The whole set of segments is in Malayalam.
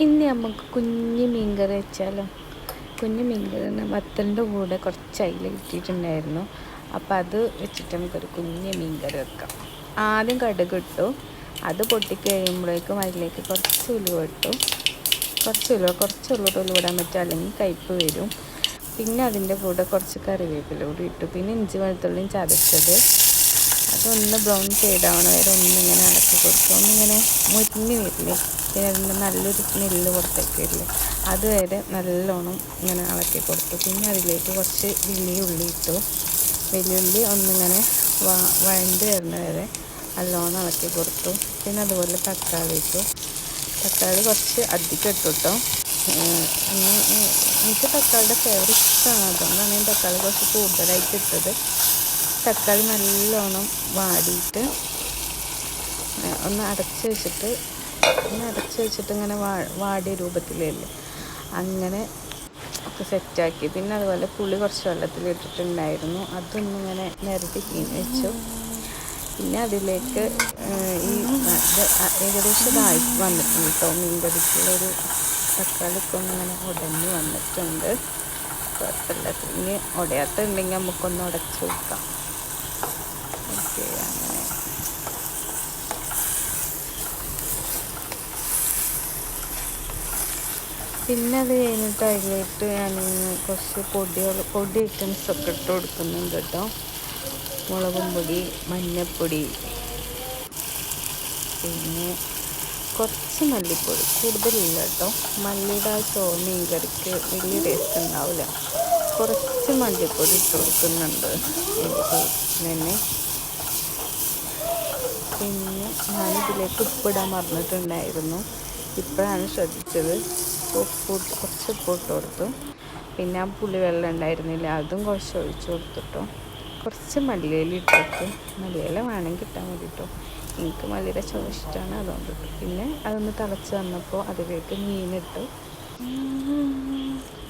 ഇനി നമുക്ക് കുഞ്ഞ് മീൻകറി വെച്ചാലോ. കുഞ്ഞ് മീൻകറി വത്തലിൻ്റെ കൂടെ കുറച്ച് അയില കിട്ടിയിട്ടുണ്ടായിരുന്നു. അപ്പോൾ അത് വെച്ചിട്ട് നമുക്കൊരു കുഞ്ഞ് മീൻകറി വെക്കാം. ആദ്യം കടുക് ഇട്ടു, അത് പൊട്ടിക്കഴിയുമ്പോഴേക്കും അതിലേക്ക് കുറച്ച് ഉലുവ ഇട്ടു. കുറച്ച് ഉലുവ ഇടാൻ പറ്റും, അല്ലെങ്കിൽ കയ്പ്പ് വരും. പിന്നെ അതിൻ്റെ കൂടെ കുറച്ച് കറിവേപ്പില കൂടി ഇട്ടു. പിന്നെ ഇഞ്ചി വെളുത്തുള്ളിയും ചതച്ചത്, അതൊന്ന് ബ്രൗൺ ഷെയ്ഡാവണ വരെ ഒന്നിങ്ങനെ ഇളക്കി കൊടുക്കുക. ഒന്നിങ്ങനെ മുരിഞ്ഞ് വരില്ലേ, പിന്നെ അതിൻ്റെ നല്ലൊരു സ്മെല്ല് പുറത്തേക്ക് വരില്ലേ, അതുവരെ നല്ലോണം ഇങ്ങനെ ഇളക്കി കൊടുത്തു. പിന്നെ അതിലേക്ക് കുറച്ച് വലിയ ഉള്ളി ഇട്ടു. വെല്ലുള്ളി ഒന്നിങ്ങനെ വഴണ്ട് വരുന്ന വരെ നല്ലോണം ഇളക്കി കൊടുത്തു. പിന്നെ അതുപോലെ തക്കാളി ഇട്ടു. തക്കാളി കുറച്ച് അധികം ഇട്ടു കേട്ടോ. എനിക്ക് തക്കാളിയുടെ ഫ്ലേവർ ഇഷ്ടമാണ്, അതുകൊണ്ടാണ് ഞാൻ തക്കാളി കുറച്ച് കൂടുതലായിട്ട് ഇട്ടത്. തക്കാളി നല്ലോണം വാടിയിട്ട് ഒന്ന് അടച്ച് വെച്ചിട്ട് ഇങ്ങനെ വാടിയ രൂപത്തിലല്ലേ അങ്ങനെ ഒക്കെ സെറ്റാക്കി. പിന്നെ അതുപോലെ പുളി കുറച്ച് വെള്ളത്തിലിട്ടിട്ടുണ്ടായിരുന്നു, അതൊന്നിങ്ങനെ നിരത്തി പിഴിഞ്ഞ് വെച്ചു. പിന്നെ അതിലേക്ക് ഈ ഏകദേശം ഇതായി വന്നിട്ടുണ്ട് കേട്ടോ. മീൻകറിക്കുള്ളൊരു തക്കാളിക്കൊന്നിങ്ങനെ ഉടഞ്ഞ് വന്നിട്ടുണ്ട്. കുഴപ്പമില്ല. ഇനി ഉടയാത്തുണ്ടെങ്കിൽ നമുക്കൊന്ന് ഉടച്ച് വെക്കാം. ഓക്കെ, അങ്ങനെ പിന്നെ അത് കഴിഞ്ഞിട്ട് അതിലേക്ക് ഞാൻ കുറച്ച് പൊടി ഐറ്റംസൊക്കെ ഇട്ട് കൊടുക്കുന്നുണ്ട് കേട്ടോ. മുളകും പൊടി, മഞ്ഞൾപ്പൊടി, പിന്നെ കുറച്ച് മല്ലിപ്പൊടി, കൂടുതലില്ല കേട്ടോ. മല്ലിയുടെ മീൻ കറിക്ക് വലിയ ടേസ്റ്റ് ഉണ്ടാവില്ല. കുറച്ച് മല്ലിപ്പൊടി ഇട്ട് കൊടുക്കുന്നുണ്ട് തന്നെ. പിന്നെ ഞാനിതിലേക്ക് ഉപ്പിടാൻ മറന്നിട്ടുണ്ടായിരുന്നു, ഇപ്പോഴാണ് ശ്രദ്ധിച്ചത്. കുറച്ച് ഉപ്പ് ഇട്ട് കൊടുത്തു. പിന്നെ ആ പുളി വെള്ളം ഉണ്ടായിരുന്നില്ല, അതും കുറച്ച് ഒഴിച്ച് കൊടുത്തിട്ടോ. കുറച്ച് മല്ലിയില ഇട്ടിട്ട്, മല്ലിയില വേണമെങ്കിൽ ഇട്ടാൽ മതി കേട്ടോ. എനിക്ക് മല്ലിയുടെ ചുവ ഇഷ്ടമാണ്, അതുകൊണ്ട് ഇട്ടു. പിന്നെ അതൊന്ന് തിളച്ച് വന്നപ്പോൾ അതിലേക്ക് മീനിട്ടു.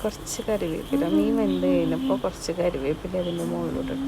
കുറച്ച് കറിവേപ്പില, മീൻ വെന്ത് കഴിഞ്ഞപ്പോൾ കുറച്ച് കറിവേപ്പില അതിൻ്റെ മുകളിലോട്ട് ഇട്ടു.